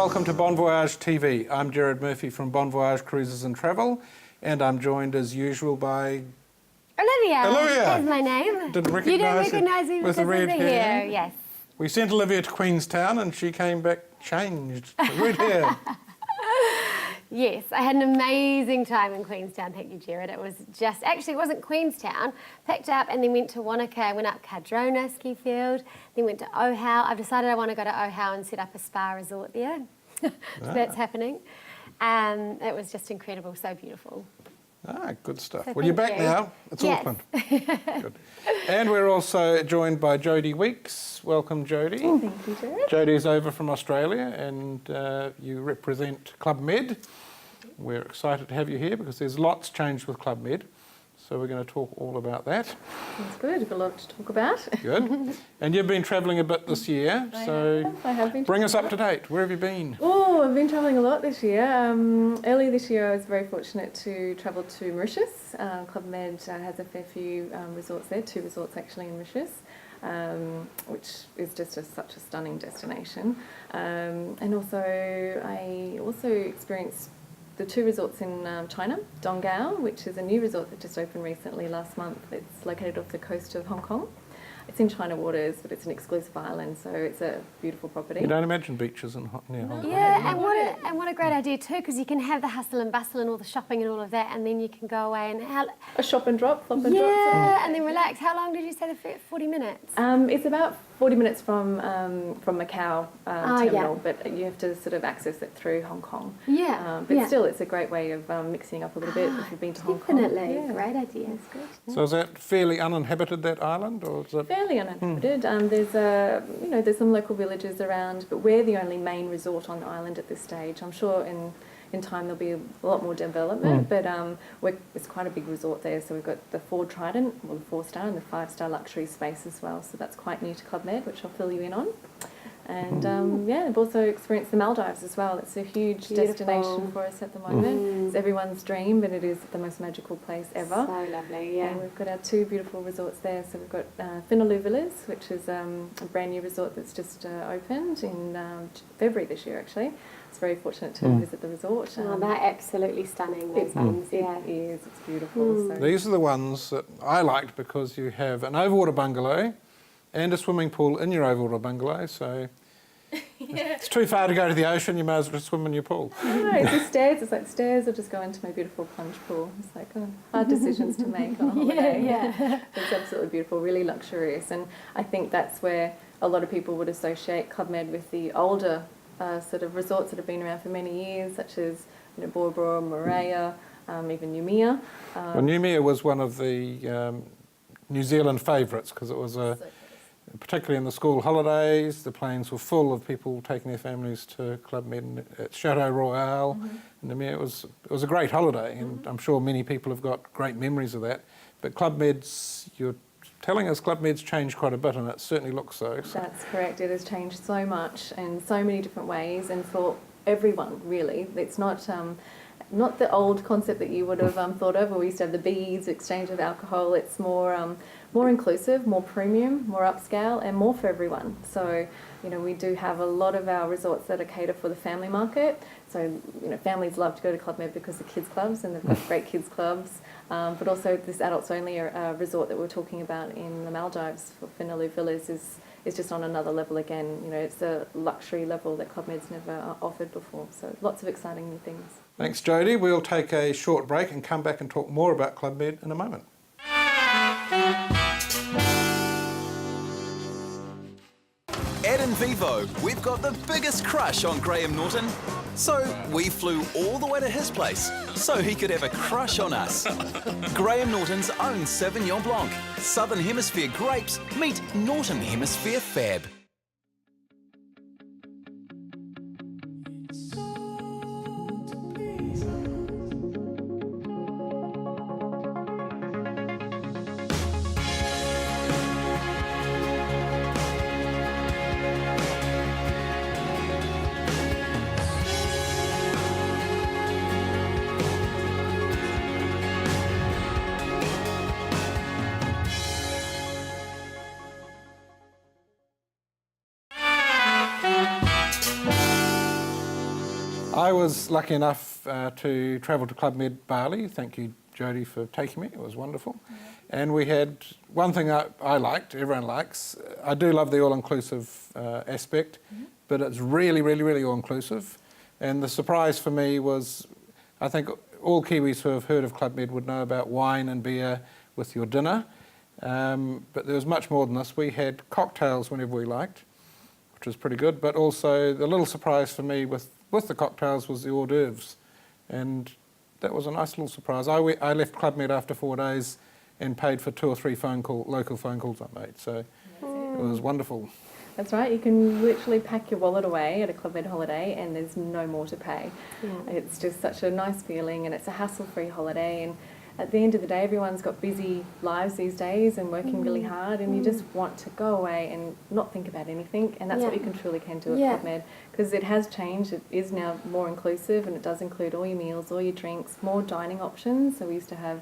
welcome to BonVoyageTV. I'm Jared Murphy from BonVoyage Cruises and Travel, and I'm joined as usual by... Olivia. Olivia. That's my name. Didn't recognise you don't recognise me with because the red of the hair. Yes. We sent Olivia to Queenstown and she came back changed. Red hair. Yes, I had an amazing time in Queenstown, thank you, Jared. It was just, actually it wasn't Queenstown, picked up and then went to Wanaka, went up Cardrona ski field, then went to Ohau. I've decided I want to go to Ohau and set up a spa resort there. So that's happening. It was just incredible, so beautiful. Good stuff. So well, you're back you. now. It's yes. Auckland. Good. And we're also joined by Jodie Weeks. Welcome, Jodie. Oh, thank you, Jared. Jodie's over from Australia and you represent Club Med. We're excited to have you here because there's lots changed with Club Med. So we're going to talk all about that. That's good. We've got a lot to talk about. Good. And you've been travelling a bit this year. I have been. Bring us up to date. Where have you been? Oh, I've been travelling a lot this year. Earlier this year I was very fortunate to travel to Mauritius. Club Med has a fair few resorts there, 2 resorts actually in Mauritius, which is just such a stunning destination. And also I experienced the 2 resorts in China, Donggao, which is a new resort that just opened recently last month. It's located off the coast of Hong Kong. It's in China waters, but it's an exclusive island, so it's a beautiful property. You don't imagine beaches near Hong Kong. Yeah, and what a great idea too, because you can have the hustle and bustle and all the shopping and all of that, and then you can go away and... A shop and drop, flop and drop. Yeah, and then relax. How long did you say, 40 minutes? It's about 40 minutes from Macau terminal, yeah. but you have to sort of access it through Hong Kong. Yeah. But still, it's a great way of mixing up a little bit if you've been to Hong Kong. Definitely, Yeah. great idea. That's good. So is that fairly uninhabited, that island, or is it... Fairly uninhabited. There's some local villages around, but we're the only main resort on the island at this stage. I'm sure in time there'll be a lot more development, but it's quite a big resort there. So we've got the 4 Trident, well, the 4-star and the 5-star luxury space as well. So that's quite new to Club Med, which I'll fill you in on. And I've also experienced the Maldives as well. It's a huge destination for us at the moment. It's everyone's dream, but it is the most magical place ever. So lovely, yeah. And we've got our 2 beautiful resorts there. So we've got Finaloo Villas, which is a brand new resort that's just opened in February this year, actually. It's very fortunate to visit the resort. They're absolutely stunning, those ones, yeah. It is, it's beautiful. So. These are the ones that I liked because you have an overwater bungalow and a swimming pool in your overwater bungalow, so it's too far to go to the ocean, you may as well swim in your pool. No, it's the stairs. It's like stairs or just go into my beautiful plunge pool. It's like hard decisions to make on a holiday. Yeah. It's absolutely beautiful, really luxurious, and I think that's where a lot of people would associate Club Med with the older sort of resorts that have been around for many years, such as Bora Bora, Moorea, even Noumea. Well, Noumea was one of the New Zealand favourites because it was particularly in the school holidays, the planes were full of people taking their families to Club Med at Chateau Royal. And Noumea, it was a great holiday, and I'm sure many people have got great memories of that. But Club Med's, you're telling us Club Med's changed quite a bit, and it certainly looks so. That's correct. It has changed so much in so many different ways, and for everyone, really. It's not the old concept that you would have thought of, where we used to have the bees, exchange of alcohol. It's more inclusive, more premium, more upscale, and more for everyone. So, we do have a lot of our resorts that are catered for the family market. So, families love to go to Club Med because of kids clubs, and they've got great kids clubs. But also this adults only resort that we're talking about in the Maldives for Finaloo Villas is just on another level again. It's a luxury level that Club Med's never offered before. So lots of exciting new things. Thanks, Jodie. We'll take a short break and come back and talk more about Club Med in a moment. Ed and Vivo, we've got the biggest crush on Graham Norton. So we flew all the way to his place so he could have a crush on us. Graham Norton's own Sauvignon Blanc. Southern Hemisphere grapes meet Northern Hemisphere fab. I was lucky enough to travel to Club Med Bali. Thank you, Jodie, for taking me. It was wonderful. And we had one thing I liked, everyone likes. I do love the all-inclusive aspect, but it's really, really, really all-inclusive. And the surprise for me was, I think all Kiwis who have heard of Club Med would know about wine and beer with your dinner. But there was much more than this. We had cocktails whenever we liked, which was pretty good. But also the little surprise for me with the cocktails was the hors d'oeuvres. And that was a nice little surprise. I left Club Med after 4 days and paid for 2 or 3 local phone calls I made. So it was wonderful. That's right. You can literally pack your wallet away at a Club Med holiday and there's no more to pay. It's just such a nice feeling, and it's a hassle-free holiday. And at the end of the day, everyone's got busy lives these days and working really hard, and you just want to go away and not think about anything. And that's what you can do at Club Med, because it has changed. It is now more inclusive, and it does include all your meals, all your drinks, more dining options. So we used to have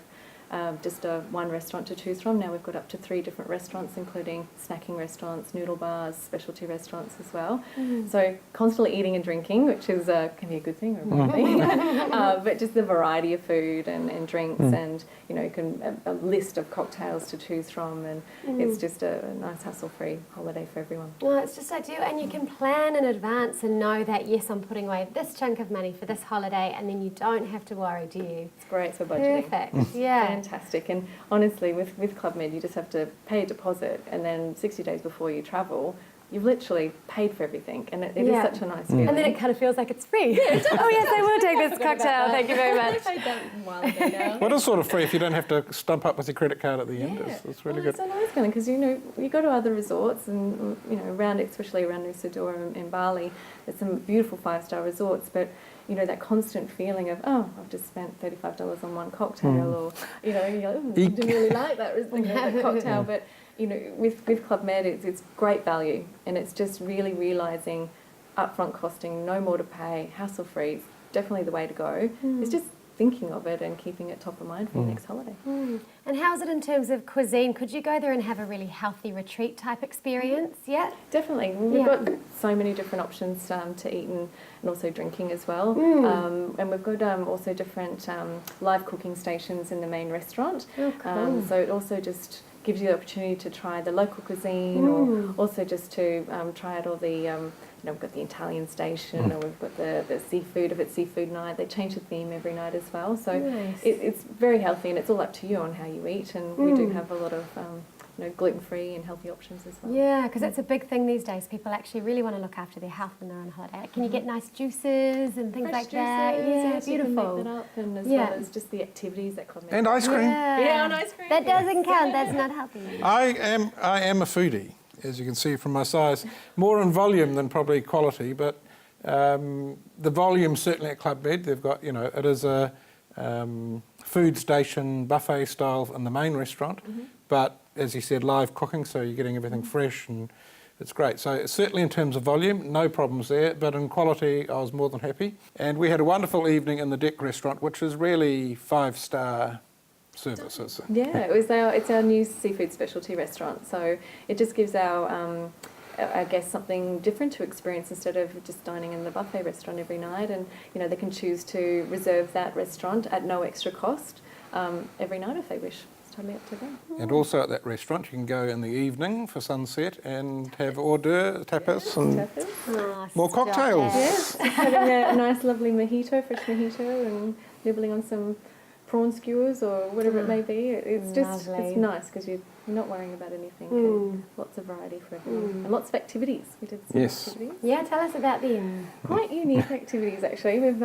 just one restaurant to choose from. Now we've got up to 3 different restaurants, including snacking restaurants, noodle bars, specialty restaurants as well. So constantly eating and drinking, which is can be a good thing or a bad thing. But just the variety of food and drinks, and you can a list of cocktails to choose from, and it's just a nice hassle-free holiday for everyone. Well, it's just ideal, and you can plan in advance and know that yes, I'm putting away this chunk of money for this holiday, and then you don't have to worry, do you? It's great for budgeting. Perfect. Yeah. Fantastic. And honestly, with Club Med, you just have to pay a deposit, and then 60 days before you travel, you've literally paid for everything, and it is such a nice feeling. And then it kind of feels like it's free. Oh yes, I will take this cocktail. Thank you very much. I paid that a while ago now. Well, it's sort of free if you don't have to stump up with your credit card at the end. It's really good. It's a nice feeling, because you go to other resorts, and around, especially around Nusa Dua in Bali, there's some beautiful 5-star resorts, but that constant feeling of, oh, I've just spent $35 on one cocktail, or you're like, oh, I didn't really like that cocktail, but with Club Med, it's great value, and it's just really realising upfront costing, no more to pay, hassle-free. It's definitely the way to go. It's just thinking of it and keeping it top of mind for your next holiday. And how's it in terms of cuisine? Could you go there and have a really healthy retreat type experience? Yeah? Definitely. We've got so many different options to eat and also drinking as well. And we've got also different live cooking stations in the main restaurant. Oh, cool. So it also just gives you the opportunity to try the local cuisine, or also just to try out all the, we've got the Italian station, or we've got the seafood, if it's seafood night. They change the theme every night as well. So nice. It's very healthy, and it's all up to you on how you eat. And we do have a lot of gluten-free and healthy options as well. Yeah, because it's a big thing these days. People actually really want to look after their health when they're on holiday. Can you get nice juices and things like that? Yeah, beautiful. beautiful. You can make that up, and as well as just the activities that Club Med. And ice cream. Yeah, and ice cream. That doesn't count. That's not healthy. I am a foodie, as you can see from my size. More in volume than probably quality, but the volume certainly at Club Med. They've got, it is a food station buffet style in the main restaurant, but as you said, live cooking, so you're getting everything fresh, and it's great. So certainly in terms of volume, no problems there, but in quality, I was more than happy. And we had a wonderful evening in the Deck restaurant, which is really 5-star services. Yeah, it's our new seafood specialty restaurant. So it just gives our guests something different to experience instead of just dining in the buffet restaurant every night. And they can choose to reserve that restaurant at no extra cost every night if they wish. It's totally up to them. And also at that restaurant, you can go in the evening for sunset and have hors d'oeuvres, tapas, and more cocktails. Yes, having a nice, lovely mojito, fresh mojito, and nibbling on some prawn skewers or whatever it may be. It's just it's nice because you're not worrying about anything. And lots of variety for everyone, and lots of activities. We did some activities. Yeah, tell us about them. Quite unique activities actually. We've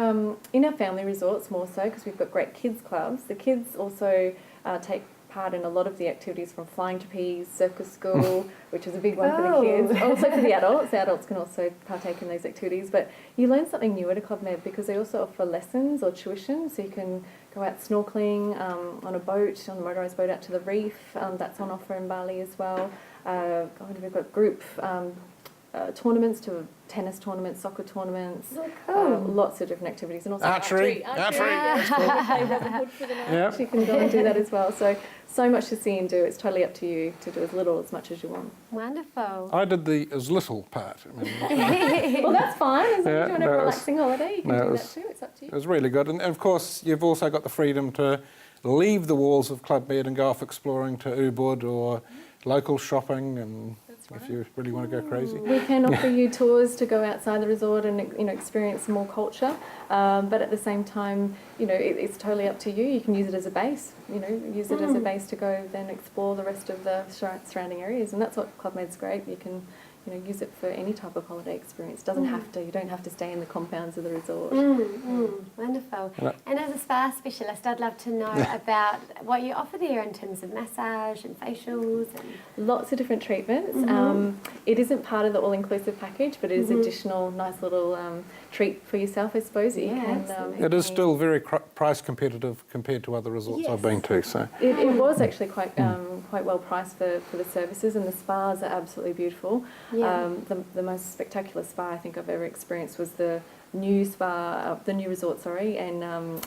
in our family resorts more so because we've got great kids clubs. The kids also take part in a lot of the activities, from flying trapeze, circus school, which is a big one for the kids. Also for the adults. The adults can also partake in those activities. But you learn something new at a Club Med because they also offer lessons or tuition, so you can go out snorkeling on a boat, on a motorised boat out to the reef. That's on offer in Bali as well. We've got group tournaments to tennis tournaments, soccer tournaments, lots of different activities, and also Archery. Yes, play Robin Hood for the night. Yep. You can go and do that as well. So much to see and do. It's totally up to you to do as little or as much as you want. Wonderful. I did the as little part. I mean, Well, that's fine. As long as Yeah, you want a no, it was- relaxing holiday, you can no, it do was- that too. It's up to you. it was really good. And of course, you've also got the freedom to leave the walls of Club Med and go off exploring to Ubud or local shopping, and if you really want to go crazy. We can offer you tours to go outside the resort and experience more culture, but at the same time, it's totally up to you. You can use it as a base. Use it as a base to go then explore the rest of the surrounding areas, and that's what Club Med's great. You can use it for any type of holiday experience. Doesn't have to. You don't have to stay in the compounds of the resort. Wonderful. Yeah. And as a spa specialist, I'd love to know about what you offer there in terms of massage and facials. Lots of different treatments. It isn't part of the all-inclusive package, but it is additional nice little treat for yourself, I suppose, that you can... It is still very price competitive compared to other resorts I've been to. So It was actually quite well priced for the services, and the spas are absolutely beautiful. Yeah. The most spectacular spa I think I've ever experienced was the new resort, in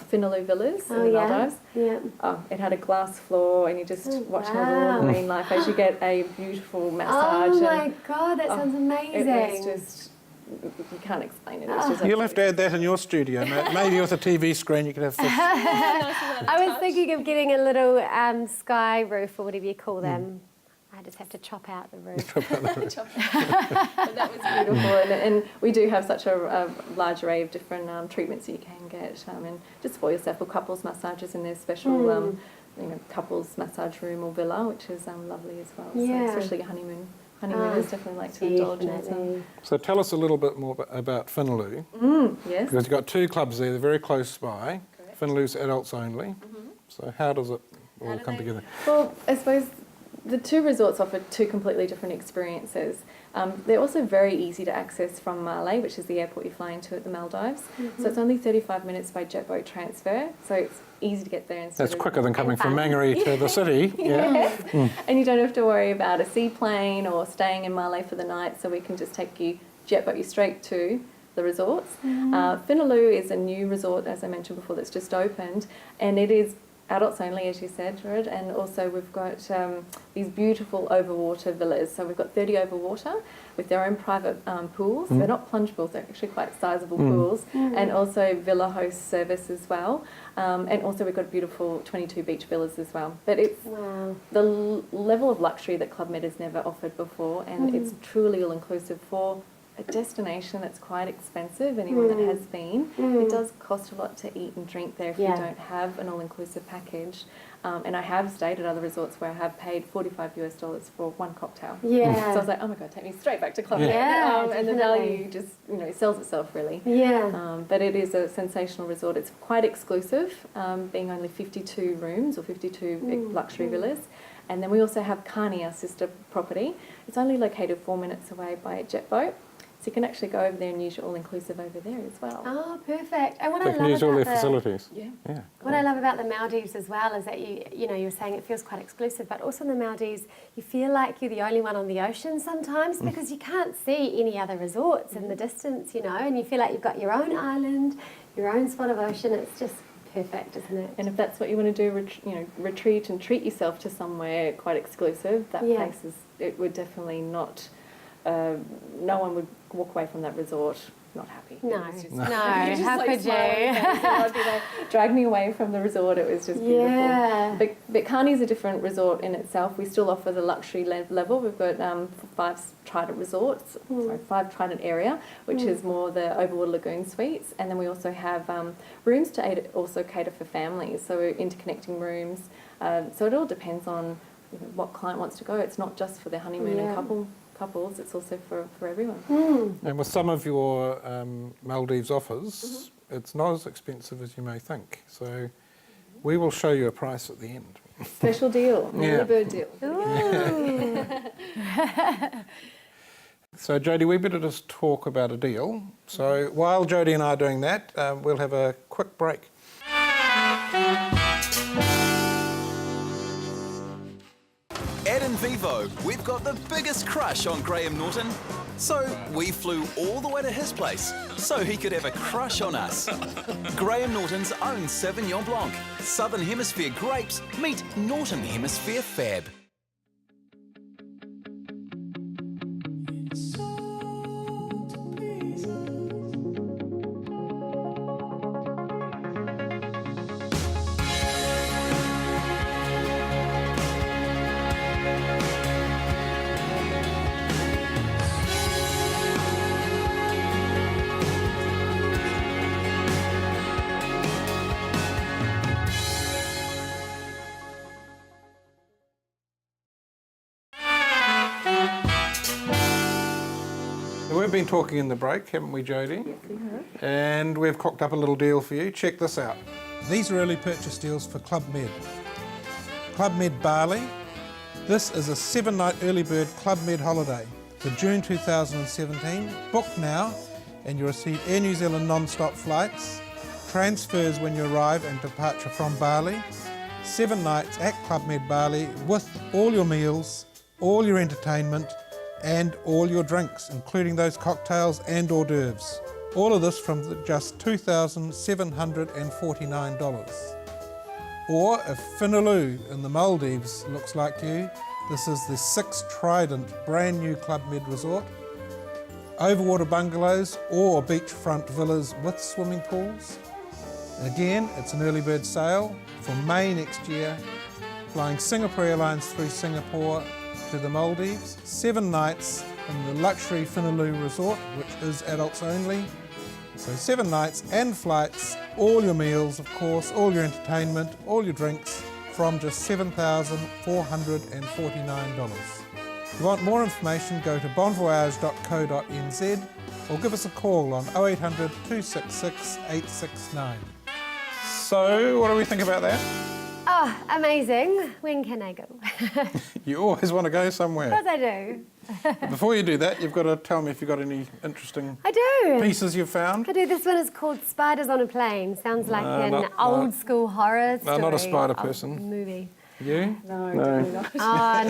Finaloo Villas in the Maldives. Yeah. Oh, it had a glass floor, and you just watch how the water marine life as you get a beautiful massage. Oh my God, that sounds amazing. It was just, you can't explain it. It's just you'll have to add that in your studio. Maybe with a TV screen you could have fish. I was thinking of getting a little sky roof or whatever you call them. I just have to chop out the roof. But that was beautiful, and we do have such a large array of different treatments that you can get, and just for yourself, or couples massages in their special couples massage room or villa, which is lovely as well. Yeah. So especially honeymooners definitely like to indulge in it. Definitely. So tell us a little bit more about Finaloo. Yes. Because you've got two clubs there, they're very close by. Correct. Finaloo's adults only. So how does it all come together? Well, I suppose the two resorts offer two completely different experiences. They're also very easy to access from Male, which is the airport you fly into at the Maldives. So it's only 35 minutes by jet boat transfer, so it's easy to get there. That's quicker than coming from Mangere to the city. Yes. And you don't have to worry about a seaplane or staying in Male for the night, so we can just jet boat you straight to the resorts. Finaloo is a new resort, as I mentioned before, that's just opened, and it is adults only, as you said, Jared, and also we've got these beautiful overwater villas. So we've got 30 overwater with their own private pools. They're not plunge pools, they're actually quite sizable pools, and also villa host service as well. And also we've got beautiful 22 beach villas as well. But it's the level of luxury that Club Med has never offered before, and it's truly all-inclusive for a destination that's quite expensive. Anyone that has been, it does cost a lot to eat and drink there if you don't have an all-inclusive package. And I have stayed at other resorts where I have paid $45 for one cocktail. Yeah. So I was like, oh my God, take me straight back to Club Med. Yeah, and the value just sells itself really. Yeah. But it is a sensational resort. It's quite exclusive, being only 52 rooms or 52 luxury villas. And then we also have Kani, our sister property. It's only located 4 minutes away by a jet boat. So you can actually go over there and use your all-inclusive over there as well. Oh, perfect. And what They I can love use all about their facilities. Yeah. What I love about the Maldives as well is that you're saying it feels quite exclusive, but also in the Maldives you feel like you're the only one on the ocean sometimes because you can't see any other resorts in the distance, and you feel like you've got your own island, your own spot of ocean. It's just perfect, isn't it? And if that's what you want to do, retreat and treat yourself to somewhere quite exclusive, that place it would definitely not. No one would walk away from that resort not happy. No, No. How could you? I'd be like, drag me away from the resort. It was just beautiful. Yeah. But Kani's a different resort in itself. We still offer the luxury level. We've got 5 Trident resorts, 5 Trident area, which is more the overwater lagoon suites, and then we also have rooms to also cater for families. So we're interconnecting rooms. So it all depends on what client wants to go. It's not just for their honeymoon and couples, it's also for everyone. And with some of your Maldives offers, it's not as expensive as you may think. So we will show you a price at the end. Special deal, early bird deal. Ooh. So Jodie, we better just talk about a deal. So while Jodie and I are doing that, we'll have a quick break. Ed and Vivo, we've got the biggest crush on Graham Norton. So we flew all the way to his place so he could have a crush on us. Graham Norton's own Sauvignon Blanc. Southern Hemisphere grapes meet Northern Hemisphere fab. We've been talking in the break, haven't we, Jodie? Yes, we have. And we've cocked up a little deal for you. Check this out. These are early purchase deals for Club Med. Club Med Bali. This is a 7-night early bird Club Med holiday for June 2017. Book now and you'll receive Air New Zealand non-stop flights, transfers when you arrive and departure from Bali, 7 nights at Club Med Bali with all your meals, all your entertainment and all your drinks, including those cocktails and hors d'oeuvres. All of this from just $2,749. Or if Finaloo in the Maldives looks like you, this is the 6 Trident brand new Club Med resort. Overwater bungalows or beachfront villas with swimming pools. Again, it's an early bird sale for May next year, flying Singapore Airlines through Singapore to the Maldives, 7 nights in the luxury Finaloo resort, which is adults only. So 7 nights and flights, all your meals, of course, all your entertainment, all your drinks, from just $7,449. If you want more information, go to bonvoyage.co.nz or give us a call on 0800 266 869. So, what do we think about that? Oh, amazing. When can I go? You always want to go somewhere. Of course I do. Before you do that, you've got to tell me if you've got any interesting I do. pieces you've found. I do. This one is called Spiders on a Plane. Sounds like an old school horror story. No, not a spider of person. Movie. You? No, definitely not. Oh,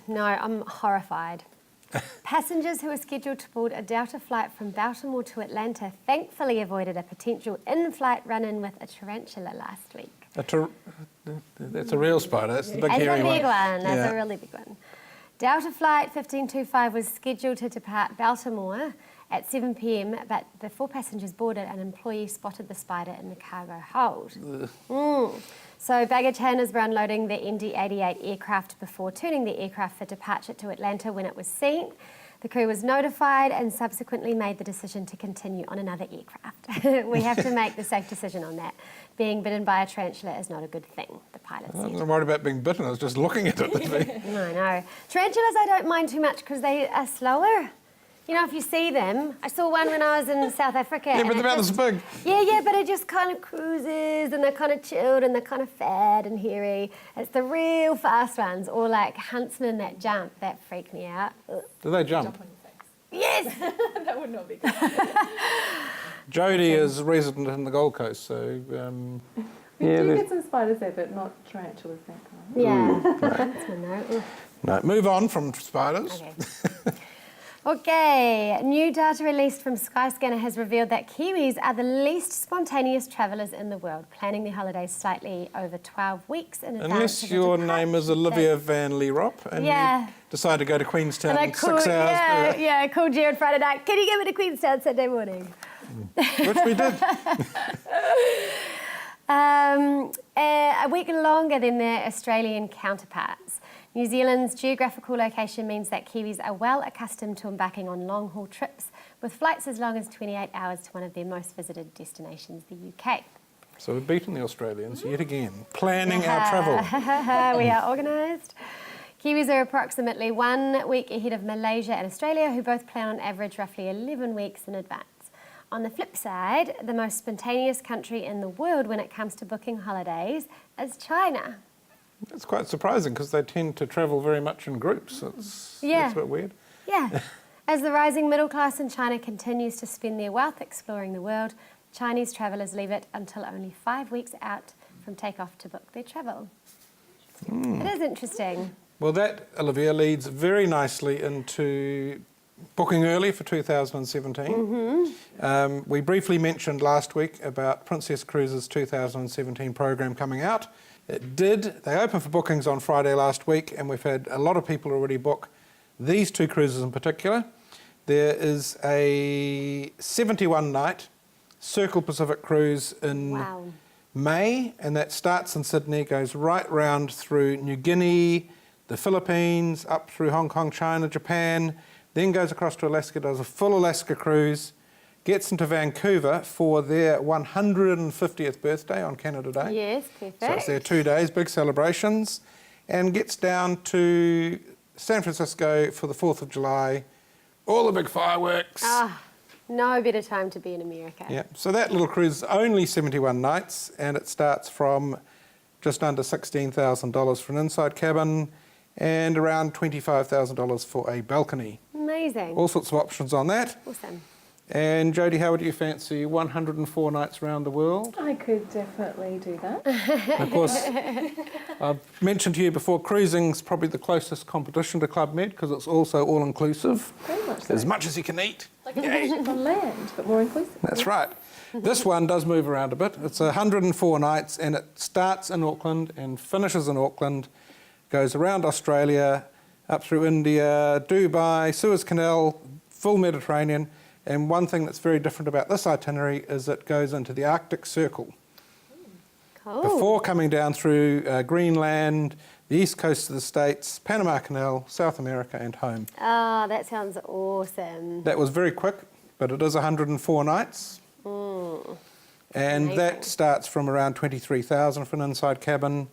no, I'm horrified. Passengers who were scheduled to board a Delta flight from Baltimore to Atlanta thankfully avoided a potential in-flight run-in with a tarantula last week. That's a real spider. That's the big It's hairy a big one. That's Yeah. a really big one. Delta flight 1525 was scheduled to depart Baltimore at 7 p.m, but before passengers boarded, an employee spotted the spider in the cargo hold. So baggage handlers were unloading the ND-88 aircraft before turning the aircraft for departure to Atlanta when it was seen. The crew was notified and subsequently made the decision to continue on another aircraft. We have to make the safe decision on that. Being bitten by a tarantula is not a good thing, the pilot I'm said. not worried about being bitten, I was just looking at it. No, no. Tarantulas I don't mind too much because they are slower. You know, if you see them, I saw one when I was in South Africa. Yeah, but and they're about this big. Yeah, but it just kind of cruises and they're kind of chilled and they're kind of fat and hairy. It's the real fast ones, or like huntsmen that jump, that freak me out. Ugh. Do they jump? Yes! That would not be good. Jodie is resident in the Gold Coast, so We do get some spiders there, but not tarantulas that time. Yeah, huntsmen though. Ugh. no. Move on from spiders. Okay. Okay, new data released from Skyscanner has revealed that Kiwis are the least spontaneous travellers in the world, planning their holidays slightly over 12 weeks in advance. Unless of the your name is departure Olivia date. Van Lierop and Yeah. you decide to go to Queenstown And I 6 called, hours, I called Jared Friday night. Can you get me to Queenstown Saturday morning? which we did. A week longer than their Australian counterparts. New Zealand's geographical location means that Kiwis are well accustomed to embarking on long-haul trips, with flights as long as 28 hours to one of their most visited destinations, the UK. So we've beaten the Australians yet again, planning our travel. We are organised. Kiwis are approximately 1 week ahead of Malaysia and Australia, who both plan on average roughly 11 weeks in advance. On the flip side, the most spontaneous country in the world when it comes to booking holidays is China. It's quite surprising because they tend to travel very much in groups. That's a bit weird. Yeah. As the rising middle class in China continues to spend their wealth exploring the world, Chinese travellers leave it until only 5 weeks out from takeoff to book their travel. It is interesting. Well, that, Olivia, leads very nicely into booking early for 2017. We briefly mentioned last week about Princess Cruises' 2017 program coming out. It did. They opened for bookings on Friday last week, and we've had a lot of people already book these two cruises in particular. There is a 71-night Circle Pacific cruise in May, and that starts in Sydney, goes right round through New Guinea, the Philippines, up through Hong Kong, China, Japan, then goes across to Alaska, does a full Alaska cruise, gets into Vancouver for their 150th birthday on Canada Day. Yes, perfect. So it's their 2 days, big celebrations, and gets down to San Francisco for the 4th of July, all the big fireworks. No better time to be in America. Yeah, so that little cruise is only 71 nights, and it starts from just under $16,000 for an inside cabin and around $25,000 for a balcony. Amazing. All sorts of options on that. Awesome. And Jodie, how would you fancy 104 nights around the world? I could definitely do that. Of course, I've mentioned to you before, cruising's probably the closest competition to Club Med because it's also all-inclusive. Very much so. As much as you can eat. Like on land, but more inclusive. That's right. This one does move around a bit. It's 104 nights, and it starts in Auckland and finishes in Auckland, goes around Australia, up through India, Dubai, Suez Canal, full Mediterranean. And one thing that's very different about this itinerary is it goes into the Arctic Circle. Cool. Before coming down through Greenland, the east coast of the States, Panama Canal, South America and home. Oh, that sounds awesome. That was very quick, but it is 104 nights. And Amazing. that starts from around 23,000 for an inside cabin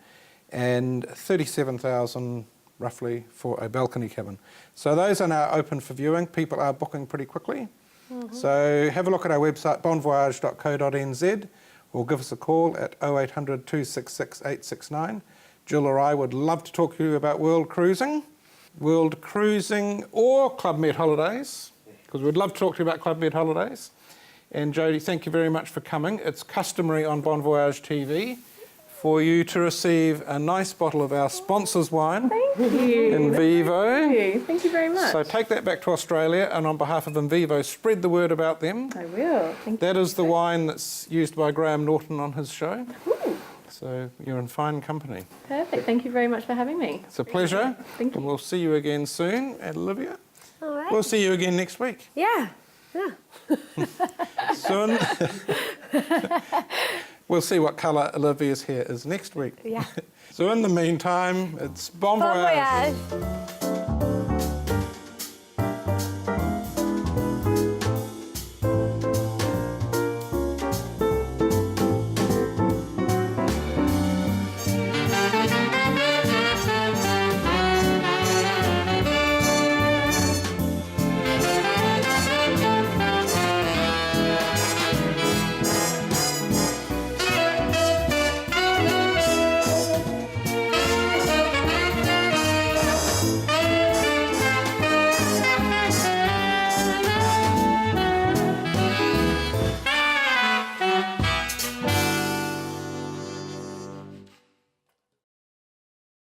and 37,000 roughly for a balcony cabin. So those are now open for viewing. People are booking pretty quickly. So have a look at our website, bonvoyage.co.nz, or give us a call at 0800 266 869. Jill or I would love to talk to you about world cruising or Club Med holidays, because we'd love to talk to you about Club Med holidays. And Jodie, thank you very much for coming. It's customary on BonVoyageTV for you to receive a nice bottle of our sponsor's wine. Thank you. In Vivo. Thank you very much. So take that back to Australia, and on behalf of Vivo, spread the word about them. I will. Thank you. That is the wine that's used by Graham Norton on his show. Ooh, So you're in fine company. perfect. Thank you very much for having me. It's a pleasure. Thank you. And we'll see you again soon. And Olivia, All right. we'll see you again next week. Yeah. Soon. We'll see what colour Olivia's hair is next week. Yeah. So in the meantime, it's Bon Bon Voyage. voyage.